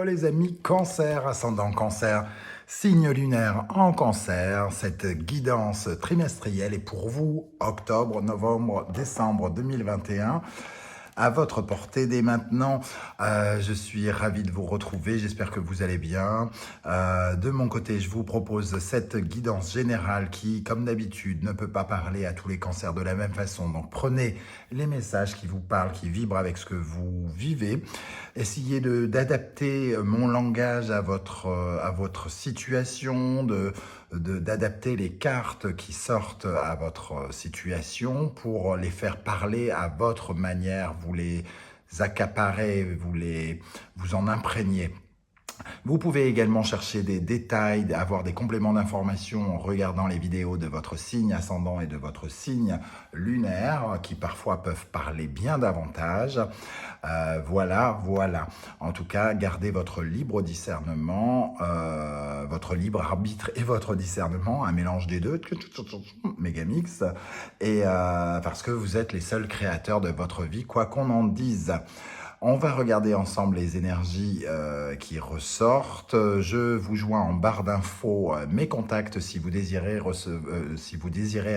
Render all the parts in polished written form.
les amis, cancer, ascendant cancer, signe lunaire en cancer. Cette guidance trimestrielle est pour vous, octobre, novembre, décembre 2021. À votre portée dès maintenant. Je suis ravi de vous retrouver, j'espère que vous allez bien. De mon côté, je vous propose cette guidance générale qui, comme d'habitude, ne peut pas parler à tous les cancers de la même façon. Donc prenez les messages qui vous parlent, qui vibrent avec ce que vous vivez. Essayez d'adapter mon langage à votre situation, d'adapter les cartes qui sortent à votre situation pour les faire parler à votre manière, vous les accaparez, vous en imprégnez. Vous pouvez également chercher des détails, avoir des compléments d'information en regardant les vidéos de votre signe ascendant et de votre signe lunaire qui parfois peuvent parler bien davantage. Voilà. En tout cas, gardez votre libre discernement, votre libre arbitre et votre discernement, un mélange des deux, méga mix, et parce que vous êtes les seuls créateurs de votre vie, quoi qu'on en dise. On va regarder ensemble les énergies qui ressortent. Je vous joins en barre d'infos mes contacts si vous désirez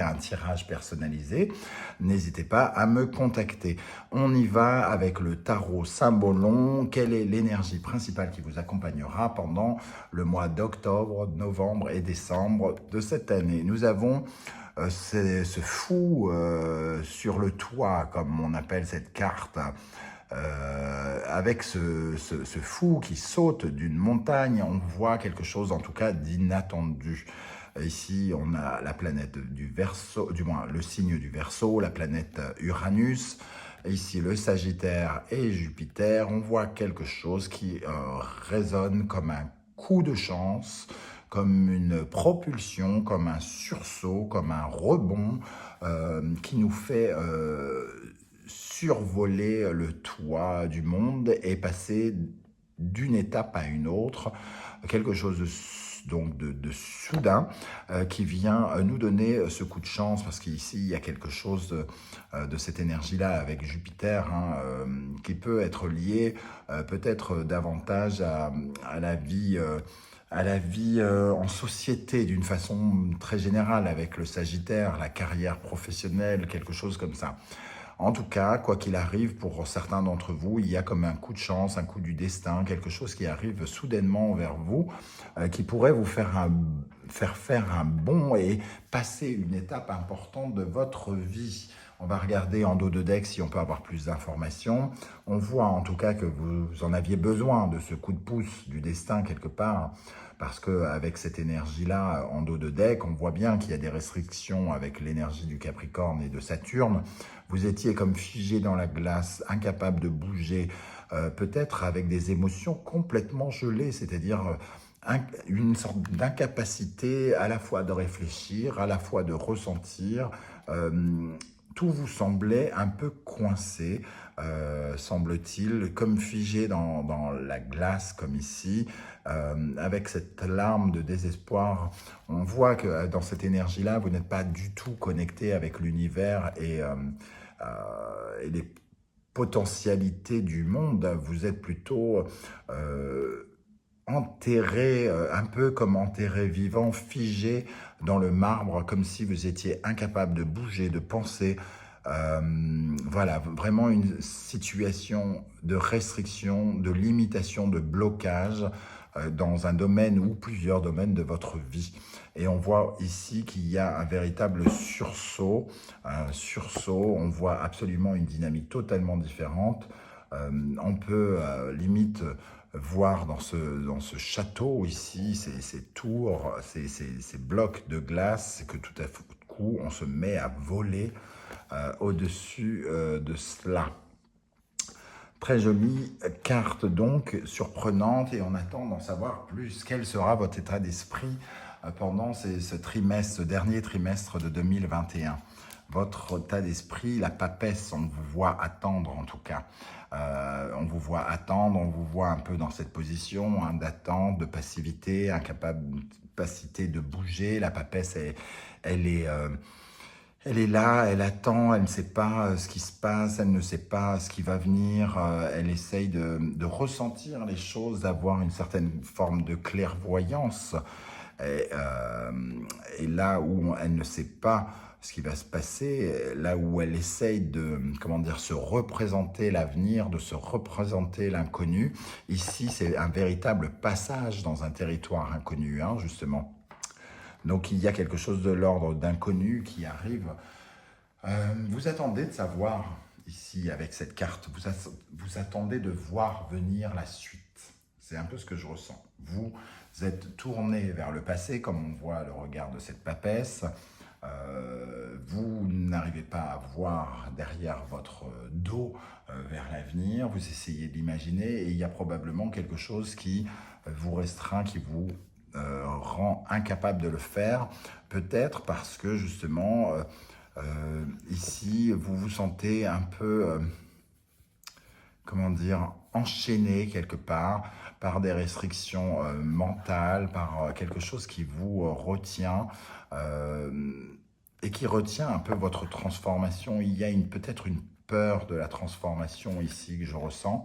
un tirage personnalisé. N'hésitez pas à me contacter. On y va avec le tarot Symbolon. Quelle est l'énergie principale qui vous accompagnera pendant le mois d'octobre, novembre et décembre de cette année? Nous avons ce fou sur le toit, comme on appelle cette carte. Avec ce fou qui saute d'une montagne, on voit quelque chose en tout cas d'inattendu. Ici, on a la planète du Verseau, du moins le signe du Verseau, la planète Uranus. Ici, le Sagittaire et Jupiter. On voit quelque chose qui résonne comme un coup de chance, comme une propulsion, comme un sursaut, comme un rebond qui nous fait survoler le toit du monde et passer d'une étape à une autre, quelque chose de soudain qui vient nous donner ce coup de chance, parce qu'ici il y a quelque chose de cette énergie-là avec Jupiter qui peut être lié peut-être davantage à la vie en société d'une façon très générale, avec le Sagittaire, la carrière professionnelle, quelque chose comme ça. En tout cas, quoi qu'il arrive, pour certains d'entre vous, il y a comme un coup de chance, un coup du destin, quelque chose qui arrive soudainement vers vous, qui pourrait vous faire faire un bond et passer une étape importante de votre vie. On va regarder en dos de deck si on peut avoir plus d'informations. On voit en tout cas que vous en aviez besoin de ce coup de pouce du destin quelque part, parce qu'avec cette énergie-là en dos de deck, on voit bien qu'il y a des restrictions avec l'énergie du Capricorne et de Saturne. Vous étiez comme figé dans la glace, incapable de bouger, peut-être avec des émotions complètement gelées, c'est-à-dire une sorte d'incapacité à la fois de réfléchir, à la fois de ressentir. Tout vous semblait un peu coincé, semble-t-il, comme figé dans la glace, comme ici, avec cette larme de désespoir. On voit que dans cette énergie-là, vous n'êtes pas du tout connecté avec l'univers et les potentialités du monde. Vous êtes plutôt enterré, un peu comme enterré vivant, figé dans le marbre, comme si vous étiez incapable de bouger, de penser. Voilà, vraiment une situation de restriction, de limitation, de blocage dans un domaine ou plusieurs domaines de votre vie. Et on voit ici qu'il y a un véritable sursaut, on voit absolument une dynamique totalement différente. On peut limite voir dans ce château ici, ces tours, ces blocs de glace, que tout à coup on se met à voler au-dessus de cela. Très jolie carte donc, surprenante, et on attend d'en savoir plus. Quel sera votre état d'esprit pendant ce dernier trimestre de 2021? Votre état d'esprit, la papesse, on vous voit attendre en tout cas. On vous voit attendre, on vous voit un peu dans cette position d'attente, de passivité, incapacité de bouger. La papesse, elle est Elle est là, elle attend, elle ne sait pas ce qui se passe, elle ne sait pas ce qui va venir, elle essaye de ressentir les choses, d'avoir une certaine forme de clairvoyance. Et, euh, et là où elle ne sait pas ce qui va se passer, là où elle essaye de, comment dire, se représenter l'avenir, de se représenter l'inconnu, ici c'est un véritable passage dans un territoire inconnu, hein, justement. Donc il y a quelque chose de l'ordre d'inconnu qui arrive. Vous attendez de savoir, ici avec cette carte, vous attendez de voir venir la suite. C'est un peu ce que je ressens. Vous êtes tourné vers le passé, comme on voit le regard de cette papesse. Vous n'arrivez pas à voir derrière votre dos vers l'avenir. Vous essayez d'imaginer et il y a probablement quelque chose qui vous restreint, qui vous rend incapable de le faire. Peut-être parce que justement, ici, vous vous sentez un peu, comment dire, enchaîné quelque part par des restrictions mentales, par quelque chose qui vous retient et qui retient un peu votre transformation. Il y a peut-être une peur de la transformation ici que je ressens.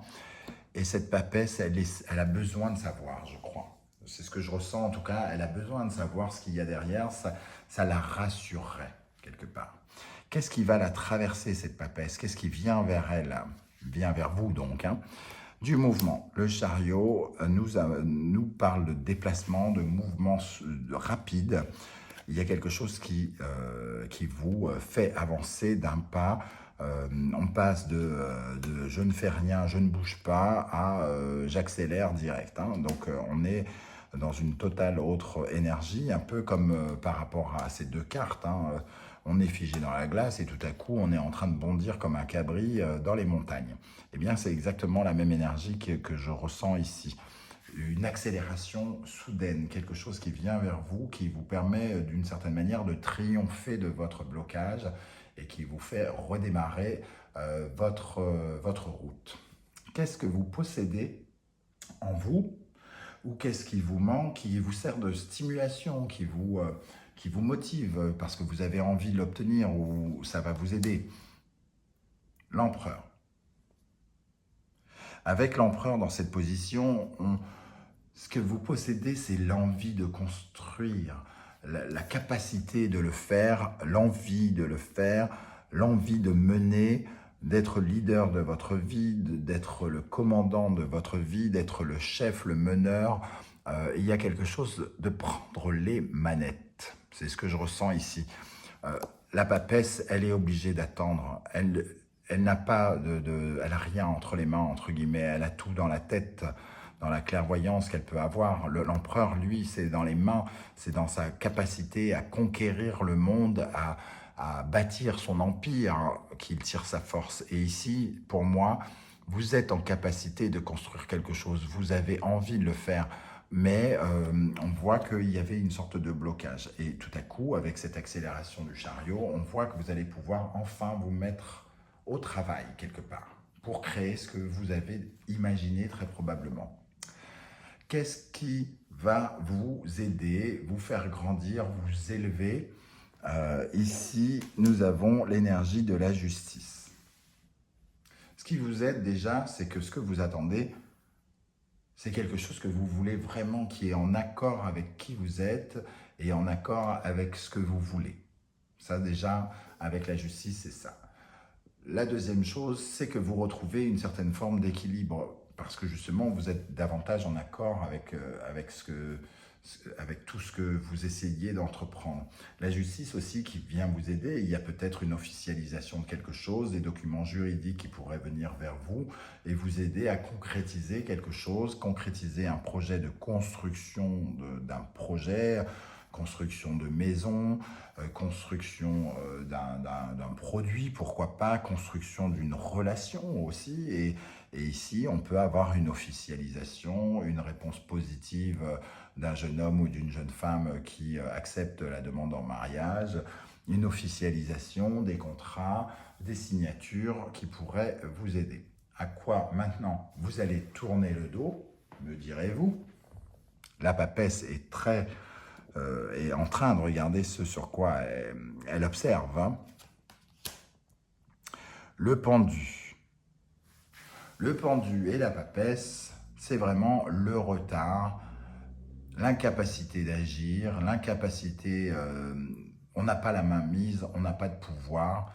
Et cette papesse, elle a besoin de savoir, je crois. C'est ce que je ressens en tout cas. Elle a besoin de savoir ce qu'il y a derrière. Ça la rassurerait quelque part. Qu'est-ce qui va la traverser, cette papesse? Qu'est-ce qui vient vers elle? Vient vers vous donc, hein? Du mouvement. Le chariot nous parle de déplacement, de mouvement rapide. Il y a quelque chose qui vous fait avancer d'un pas. On passe de je ne fais rien, je ne bouge pas à j'accélère direct, hein. Donc on est dans une totale autre énergie, un peu comme par rapport à ces deux cartes, hein. On est figé dans la glace et tout à coup on est en train de bondir comme un cabri dans les montagnes. Eh bien c'est exactement la même énergie que je ressens ici. Une accélération soudaine, quelque chose qui vient vers vous, qui vous permet d'une certaine manière de triompher de votre blocage et qui vous fait redémarrer votre route. Qu'est-ce que vous possédez en vous ou qu'est-ce qui vous manque, qui vous sert de stimulation, qui vous motive parce que vous avez envie de l'obtenir ou ça va vous aider? L'empereur. Avec l'empereur dans cette position, ce que vous possédez, c'est l'envie de construire, la capacité de le faire, l'envie de le faire, l'envie de mener, d'être leader de votre vie, d'être le commandant de votre vie, d'être le chef, le meneur. Il y a quelque chose de prendre les manettes. C'est ce que je ressens ici. La papesse, elle est obligée d'attendre. Elle n'a pas elle a rien entre les mains, entre guillemets. Elle a tout dans la tête, dans la clairvoyance qu'elle peut avoir. L'empereur, lui, c'est dans les mains, c'est dans sa capacité à conquérir le monde, à bâtir son empire qu'il tire sa force. Et ici, pour moi, vous êtes en capacité de construire quelque chose. Vous avez envie de le faire. Mais on voit qu'il y avait une sorte de blocage. Et tout à coup, avec cette accélération du chariot, on voit que vous allez pouvoir enfin vous mettre au travail quelque part pour créer ce que vous avez imaginé très probablement. Qu'est-ce qui va vous aider, vous faire grandir, vous élever? Ici, nous avons l'énergie de la justice. Ce qui vous aide déjà, c'est que ce que vous attendez, c'est quelque chose que vous voulez vraiment, qui est en accord avec qui vous êtes et en accord avec ce que vous voulez. Ça déjà, avec la justice, c'est ça. La deuxième chose, c'est que vous retrouvez une certaine forme d'équilibre parce que justement, vous êtes davantage en accord avec tout ce que vous essayez d'entreprendre. La justice aussi qui vient vous aider, il y a peut-être une officialisation de quelque chose, des documents juridiques qui pourraient venir vers vous et vous aider à concrétiser quelque chose, concrétiser un projet de construction d'un projet, construction de maison, construction d'un produit, pourquoi pas, construction d'une relation aussi. Et ici, on peut avoir une officialisation, une réponse positive d'un jeune homme ou d'une jeune femme qui accepte la demande en mariage, une officialisation des contrats, des signatures qui pourraient vous aider. À quoi maintenant vous allez tourner le dos, me direz-vous? La papesse est en train de regarder ce sur quoi elle observe, hein. Le pendu. Le pendu et la papesse, c'est vraiment le retard, l'incapacité d'agir, l'incapacité, on n'a pas la main mise, on n'a pas de pouvoir,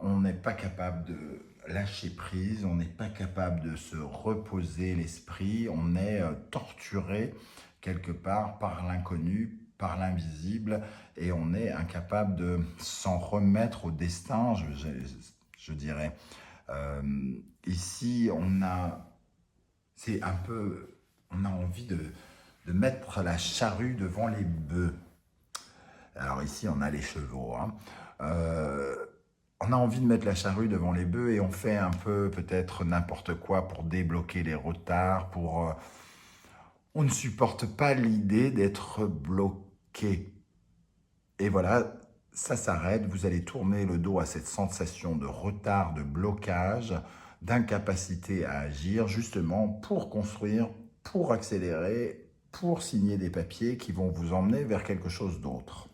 on n'est pas capable de lâcher prise, on n'est pas capable de se reposer l'esprit, on est torturé quelque part par l'inconnu, par l'invisible, et on est incapable de s'en remettre au destin, je dirais. Euh, Ici, c'est un peu, on a envie de mettre la charrue devant les bœufs. Alors ici, on a les chevaux. Hein. Euh, on a envie de mettre la charrue devant les bœufs et on fait un peu peut-être n'importe quoi pour débloquer les retards, on ne supporte pas l'idée d'être bloqué. Et voilà, ça s'arrête, vous allez tourner le dos à cette sensation de retard, de blocage, d'incapacité à agir, justement pour construire, pour accélérer, pour signer des papiers qui vont vous emmener vers quelque chose d'autre.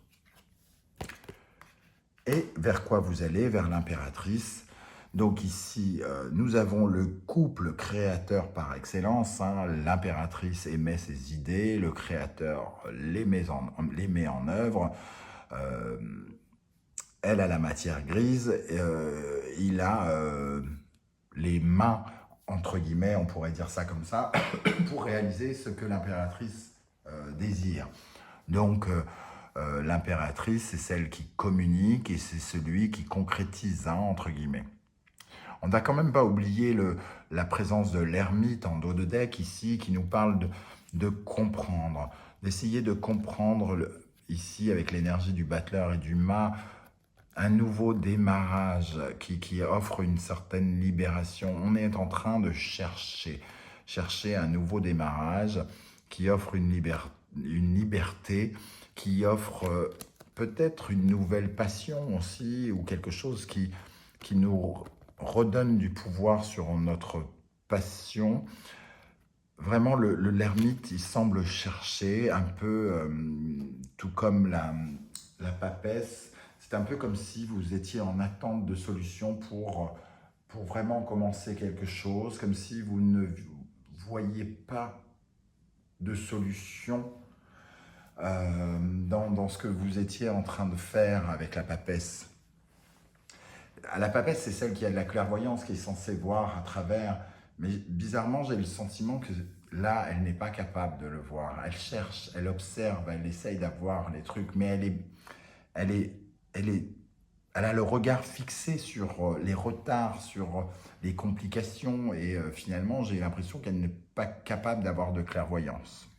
Et vers quoi vous allez? Vers l'impératrice. Donc ici, nous avons le couple créateur par excellence. Hein. L'impératrice émet ses idées, le créateur les met en œuvre. Elle a la matière grise, il a les mains, entre guillemets, on pourrait dire ça comme ça, pour réaliser ce que l'impératrice désire. Donc, l'impératrice, c'est celle qui communique et c'est celui qui concrétise, hein, entre guillemets. On n'a quand même pas oublié la présence de l'ermite en dos de deck ici, qui nous parle de comprendre, d'essayer de comprendre, ici avec l'énergie du battleur et du mât, un nouveau démarrage qui offre une certaine libération. On est en train de chercher un nouveau démarrage qui offre une liberté, qui offre peut-être une nouvelle passion aussi, ou quelque chose qui nous redonne du pouvoir sur notre passion. Vraiment, l'ermite, il semble chercher un peu, tout comme la papesse. C'est un peu comme si vous étiez en attente de solutions pour vraiment commencer quelque chose, comme si vous ne voyez pas de solution dans ce que vous étiez en train de faire avec la papesse. La papesse, c'est celle qui a de la clairvoyance, qui est censée voir à travers. Mais bizarrement, j'ai le sentiment que là, elle n'est pas capable de le voir. Elle cherche, elle observe, elle essaye d'avoir les trucs, mais elle a le regard fixé sur les retards, sur les complications, et finalement, j'ai l'impression qu'elle n'est pas capable d'avoir de clairvoyance.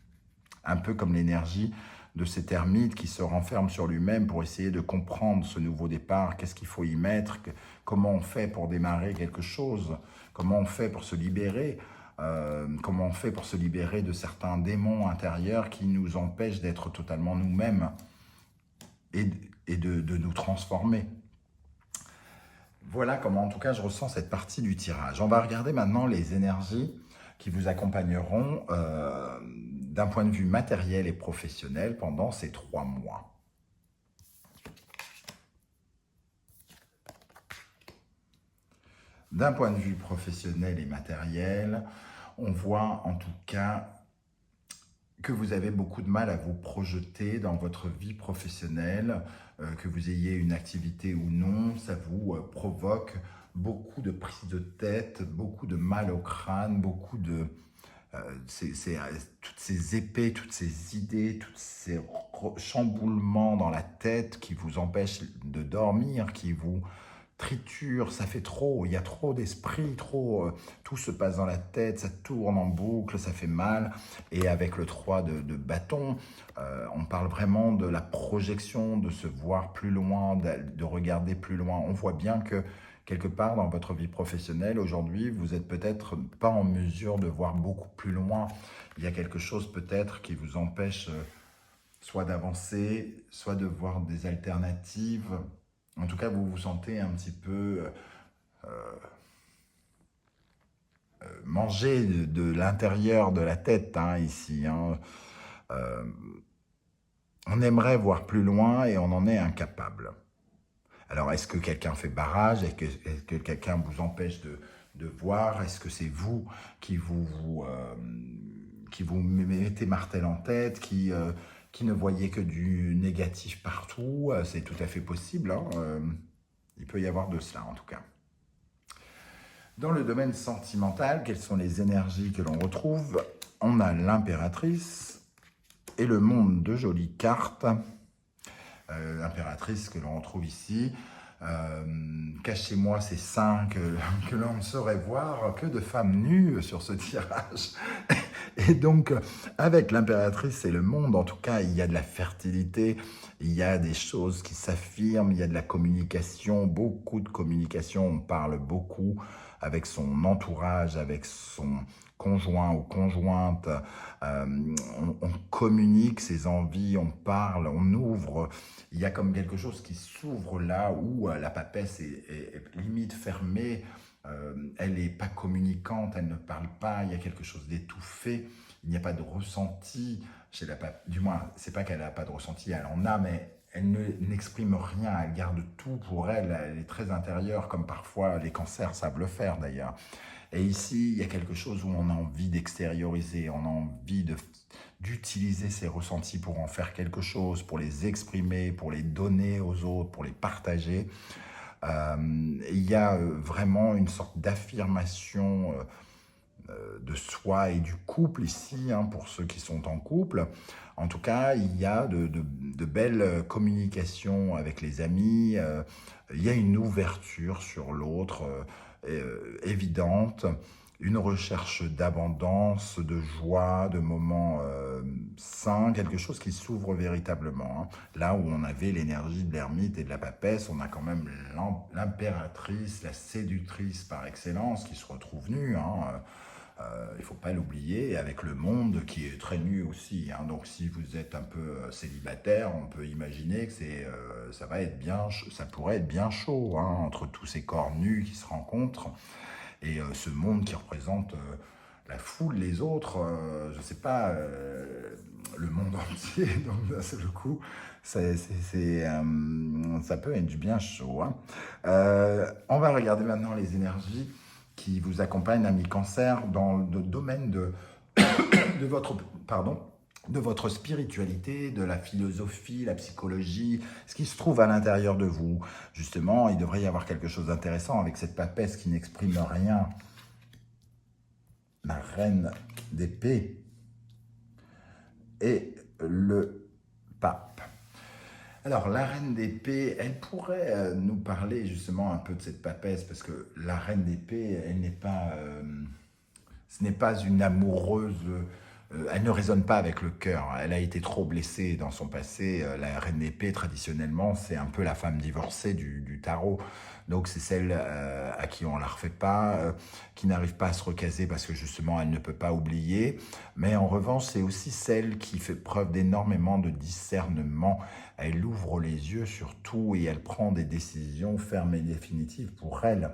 Un peu comme l'énergie de cet ermite qui se renferme sur lui-même pour essayer de comprendre ce nouveau départ, qu'est-ce qu'il faut y mettre, comment on fait pour démarrer quelque chose, comment on fait pour se libérer, comment on fait pour se libérer de certains démons intérieurs qui nous empêchent d'être totalement nous-mêmes et de nous transformer. Voilà comment en tout cas je ressens cette partie du tirage. On va regarder maintenant les énergies qui vous accompagneront d'un point de vue matériel et professionnel pendant ces 3 mois. D'un point de vue professionnel et matériel, on voit en tout cas que vous avez beaucoup de mal à vous projeter dans votre vie professionnelle, que vous ayez une activité ou non, ça vous provoque beaucoup de prises de tête, beaucoup de mal au crâne, beaucoup de... toutes ces épées, toutes ces idées, tous ces chamboulements dans la tête qui vous empêchent de dormir, qui vous triturent, ça fait trop, il y a trop d'esprit, trop, tout se passe dans la tête, ça tourne en boucle, ça fait mal. Et avec le 3 de bâton, on parle vraiment de la projection, de se voir plus loin, de regarder plus loin. On voit bien que quelque part dans votre vie professionnelle, aujourd'hui, vous n'êtes peut-être pas en mesure de voir beaucoup plus loin. Il y a quelque chose peut-être qui vous empêche soit d'avancer, soit de voir des alternatives. En tout cas, vous vous sentez un petit peu mangé de l'intérieur de la tête, hein, ici. Hein. On aimerait voir plus loin et on en est incapable. Alors, est-ce que quelqu'un fait barrage? Est-ce que quelqu'un vous empêche de voir? Est-ce que c'est vous qui qui vous mettez martel en tête, qui ne voyez que du négatif partout? C'est tout à fait possible, hein. Il peut y avoir de cela, en tout cas. Dans le domaine sentimental, quelles sont les énergies que l'on retrouve? On a l'impératrice et le monde de jolies cartes. L'impératrice que l'on retrouve ici. Cachez-moi ces seins que l'on ne saurait voir, que de femmes nues sur ce tirage. Et donc, avec l'impératrice et le monde, en tout cas, il y a de la fertilité, il y a des choses qui s'affirment, il y a de la communication, beaucoup de communication, on parle beaucoup avec son entourage, avec son conjoint ou conjointe, on communique ses envies, on parle, on ouvre, il y a comme quelque chose qui s'ouvre là où la papesse est limite fermée, elle n'est pas communicante, elle ne parle pas, il y a quelque chose d'étouffé, il n'y a pas de ressenti chez la papesse, du moins, c'est pas qu'elle n'a pas de ressenti, elle en a, mais elle n'exprime rien, elle garde tout pour elle, elle est très intérieure, comme parfois les cancers savent le faire d'ailleurs. Et ici, il y a quelque chose où on a envie d'extérioriser, on a envie d'utiliser ces ressentis pour en faire quelque chose, pour les exprimer, pour les donner aux autres, pour les partager. Il y a vraiment une sorte d'affirmation de soi et du couple ici, hein, pour ceux qui sont en couple. En tout cas, il y a de belles communications avec les amis, il y a une ouverture sur l'autre évidente, une recherche d'abondance, de joie, de moments sains, quelque chose qui s'ouvre véritablement, hein. Là où on avait l'énergie de l'ermite et de la papesse, on a quand même l'impératrice, la séductrice par excellence qui se retrouve nue, hein. Il ne faut pas l'oublier, avec le monde qui est très nu aussi, hein. Donc si vous êtes un peu célibataire, on peut imaginer que ça va être ça pourrait être bien chaud, hein, entre tous ces corps nus qui se rencontrent et ce monde qui représente la foule, les autres, je ne sais pas, le monde entier. Donc d'un seul coup, ça peut être bien chaud, hein. On va regarder maintenant les énergies qui vous accompagne, ami Cancer, dans le domaine de votre spiritualité, de la philosophie, la psychologie, ce qui se trouve à l'intérieur de vous. Justement, il devrait y avoir quelque chose d'intéressant avec cette papesse qui n'exprime rien. La reine d'épée et le pape. Alors, la reine d'épée, elle pourrait nous parler justement un peu de cette papesse, parce que la reine d'épée, ce n'est pas une amoureuse, elle ne résonne pas avec le cœur. Elle a été trop blessée dans son passé. La reine d'épée, traditionnellement, c'est un peu la femme divorcée du tarot. Donc c'est celle à qui on ne la refait pas, qui n'arrive pas à se recaser parce que justement elle ne peut pas oublier. Mais en revanche, c'est aussi celle qui fait preuve d'énormément de discernement. Elle ouvre les yeux sur tout et elle prend des décisions fermes et définitives pour elle.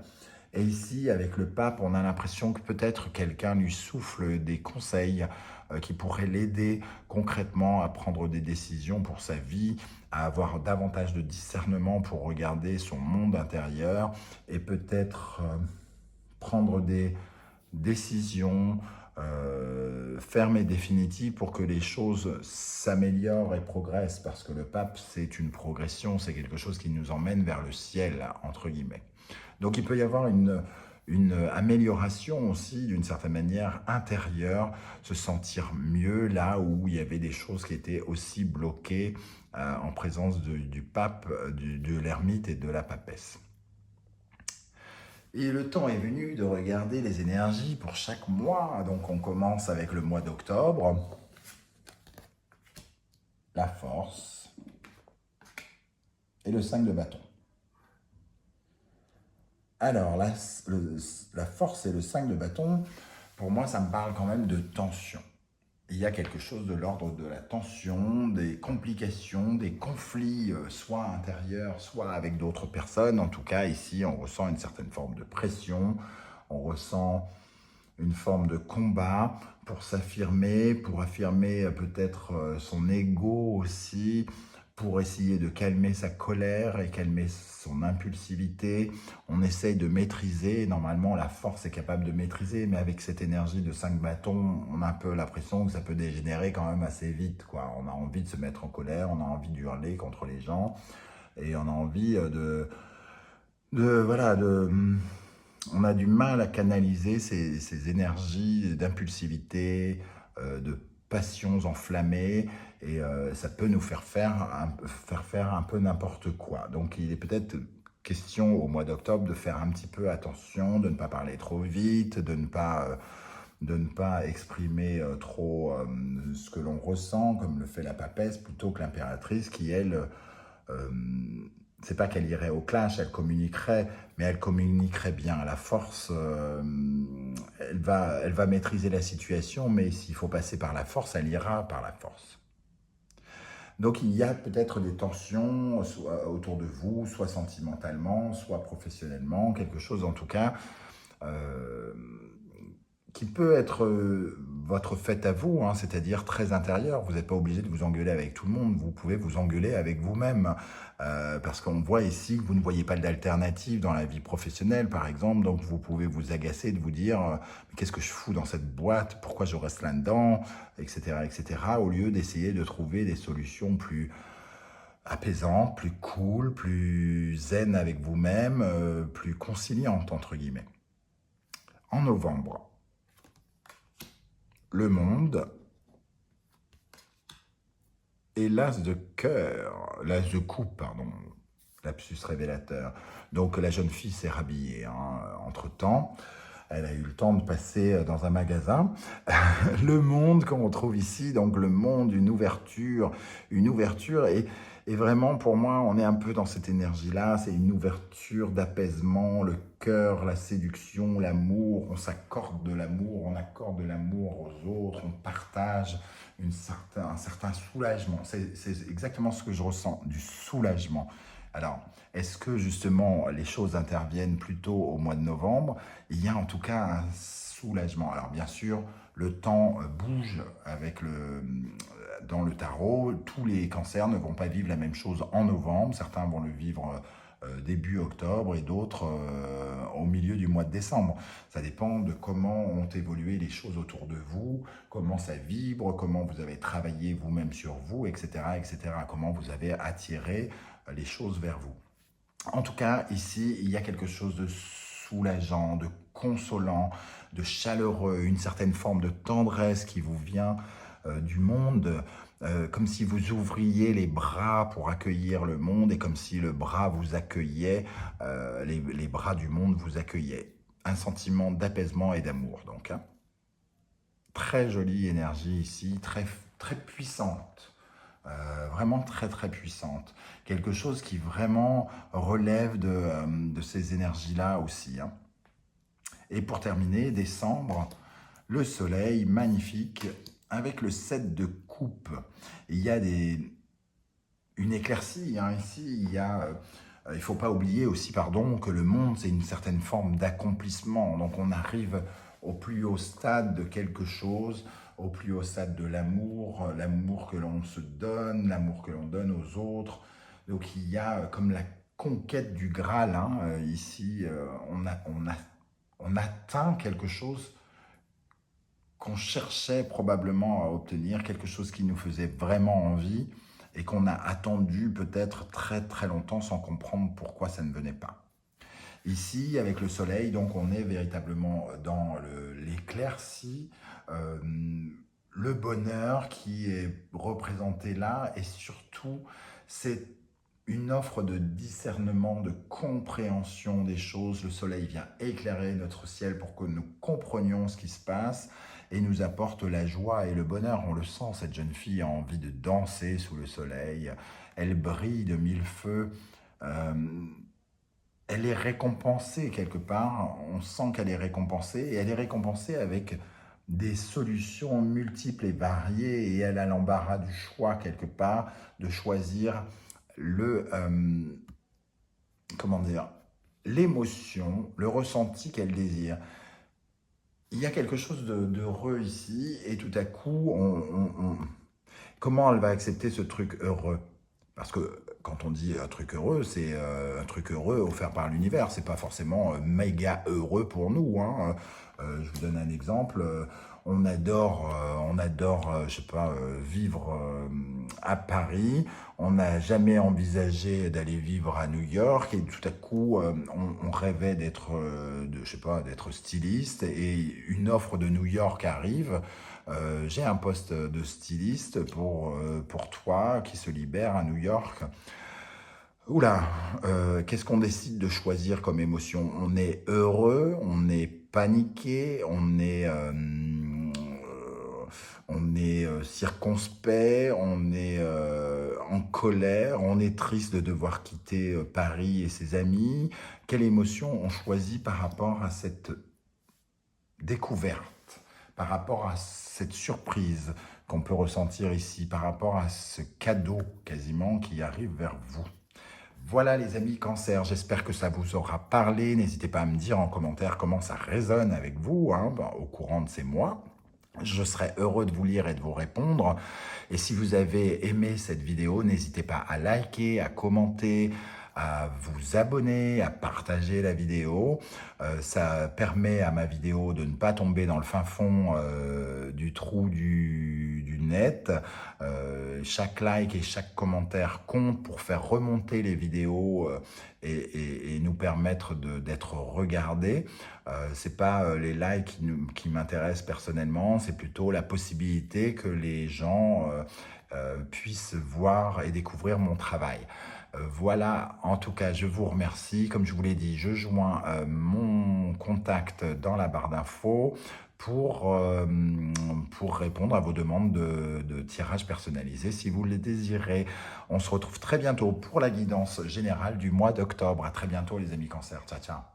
Et ici, avec le pape, on a l'impression que peut-être quelqu'un lui souffle des conseils qui pourraient l'aider concrètement à prendre des décisions pour sa vie, à avoir davantage de discernement pour regarder son monde intérieur et peut-être prendre des décisions fermes et définitives pour que les choses s'améliorent et progressent, parce que le pape, c'est une progression, c'est quelque chose qui nous emmène vers le ciel, entre guillemets. Donc il peut y avoir une amélioration aussi, d'une certaine manière, intérieure, se sentir mieux là où il y avait des choses qui étaient aussi bloquées en présence du pape, de l'ermite et de la papesse. Et le temps est venu de regarder les énergies pour chaque mois. Donc on commence avec le mois d'octobre, la force et le 5 de bâton. Alors, la force et le 5 de bâton, pour moi, ça me parle quand même de tension. Il y a quelque chose de l'ordre de la tension, des complications, des conflits, soit intérieurs, soit avec d'autres personnes. En tout cas, ici, on ressent une certaine forme de pression, on ressent une forme de combat pour s'affirmer, pour affirmer peut-être son ego aussi, pour essayer de calmer sa colère et calmer son impulsivité. On essaye de maîtriser. Normalement, la force est capable de maîtriser, mais avec cette énergie de 5 bâtons, on a un peu l'impression que ça peut dégénérer quand même assez vite, quoi. On a envie de se mettre en colère, on a envie d'hurler contre les gens, et on a envie voilà, on a du mal à canaliser ces énergies d'impulsivité, de passions enflammées, et ça peut nous faire faire un peu n'importe quoi. Donc il est peut-être question au mois d'octobre de faire un petit peu attention, de ne pas parler trop vite, de ne pas exprimer trop ce que l'on ressent, comme le fait la papesse, plutôt que l'impératrice qui, elle, euh, c'est pas qu'elle irait au clash, elle communiquerait, mais elle communiquerait bien. La force, elle va maîtriser la situation, mais s'il faut passer par la force, elle ira par la force. Donc il y a peut-être des tensions soit autour de vous, soit sentimentalement, soit professionnellement, quelque chose en tout cas euh, qui peut être votre fête à vous, hein, c'est-à-dire très intérieur. Vous n'êtes pas obligé de vous engueuler avec tout le monde, vous pouvez vous engueuler avec vous-même, parce qu'on voit ici que vous ne voyez pas d'alternative dans la vie professionnelle, par exemple, donc vous pouvez vous agacer de vous dire mais qu'est-ce que je fous dans cette boîte, pourquoi je reste là-dedans, etc., etc., au lieu d'essayer de trouver des solutions plus apaisantes, plus cool, plus zen avec vous-même, plus conciliantes, entre guillemets. En novembre, le monde et l'as de cœur, l'as de coupe, pardon, lapsus révélateur. Donc la jeune fille s'est rhabillée entre-temps. Elle a eu le temps de passer dans un magasin. Le monde, comme on trouve ici, donc le monde, une ouverture et vraiment pour moi, on est un peu dans cette énergie-là, c'est une ouverture d'apaisement, le cœur, la séduction, l'amour, on s'accorde de l'amour, on accorde de l'amour aux autres, on partage un certain soulagement. C'est exactement ce que je ressens, du soulagement. Alors, est-ce que justement les choses interviennent plutôt au mois de novembre? Il y a en tout cas un soulagement. Alors bien sûr, le temps bouge dans le tarot. Tous les cancers ne vont pas vivre la même chose en novembre. Certains vont le vivre début octobre et d'autres au milieu du mois de décembre. Ça dépend de comment ont évolué les choses autour de vous, comment ça vibre, comment vous avez travaillé vous-même sur vous, etc., etc., comment vous avez attiré les choses vers vous. En tout cas, ici, il y a quelque chose de soulageant, de consolant, de chaleureux, une certaine forme de tendresse qui vous vient du monde, comme si vous ouvriez les bras pour accueillir le monde et comme si le bras vous accueillait, les bras du monde vous accueillaient. Un sentiment d'apaisement et d'amour, donc. Hein. Très jolie énergie ici, très, très puissante. Vraiment très très puissante. Quelque chose qui vraiment relève de ces énergies-là aussi. Hein. Et pour terminer, décembre, le soleil magnifique avec le 7 de coupe. Il y a une éclaircie hein, ici, il ne faut pas oublier aussi pardon, que le monde c'est une certaine forme d'accomplissement. Donc on arrive au plus haut stade de quelque chose, au plus haut stade de l'amour, l'amour que l'on se donne, l'amour que l'on donne aux autres. Donc il y a comme la conquête du Graal. Hein, ici, on atteint quelque chose qu'on cherchait probablement à obtenir, quelque chose qui nous faisait vraiment envie et qu'on a attendu peut-être très très longtemps sans comprendre pourquoi ça ne venait pas. Ici, avec le soleil, donc on est véritablement dans l'éclaircie, le bonheur qui est représenté là, et surtout, c'est une offre de discernement, de compréhension des choses. Le soleil vient éclairer notre ciel pour que nous comprenions ce qui se passe et nous apporte la joie et le bonheur. On le sent, cette jeune fille a envie de danser sous le soleil. Elle brille de mille feux. Elle est récompensée quelque part, on sent qu'elle est récompensée, et elle est récompensée avec des solutions multiples et variées, et elle a l'embarras du choix quelque part, de choisir comment dire, l'émotion, le ressenti qu'elle désire. Il y a quelque chose d'heureux ici, et tout à coup, comment elle va accepter ce truc heureux? Parce que quand on dit un truc heureux, c'est un truc heureux offert par l'univers. C'est pas forcément méga heureux pour nous, hein. Je vous donne un exemple. Je sais pas, vivre à Paris. On n'a jamais envisagé d'aller vivre à New York et tout à coup, on rêvait je sais pas, d'être styliste et une offre de New York arrive. J'ai un poste de styliste pour toi qui se libère à New York. Oula, qu'est-ce qu'on décide de choisir comme émotion? On est heureux, on est paniqué, on est circonspect, on est en colère, on est triste de devoir quitter Paris et ses amis. Quelle émotion on choisit par rapport à cette découverte, par rapport à cette surprise qu'on peut ressentir ici, par rapport à ce cadeau quasiment qui arrive vers vous? Voilà les amis Cancer, j'espère que ça vous aura parlé. N'hésitez pas à me dire en commentaire comment ça résonne avec vous, hein, au courant de ces mois. Je serai heureux de vous lire et de vous répondre. Et si vous avez aimé cette vidéo, n'hésitez pas à liker, à commenter, à vous abonner, à partager la vidéo. Ça permet à ma vidéo de ne pas tomber dans le fin fond du trou du net. Chaque like et chaque commentaire compte pour faire remonter les vidéos et nous permettre d'être regardés. C'est pas les likes qui m'intéressent personnellement, c'est plutôt la possibilité que les gens puissent voir et découvrir mon travail. Voilà, en tout cas, je vous remercie. Comme je vous l'ai dit, je joins mon contact dans la barre d'infos pour répondre à vos demandes de tirage personnalisé si vous le désirez. On se retrouve très bientôt pour la guidance générale du mois d'octobre. À très bientôt les amis Cancer. Ciao, ciao.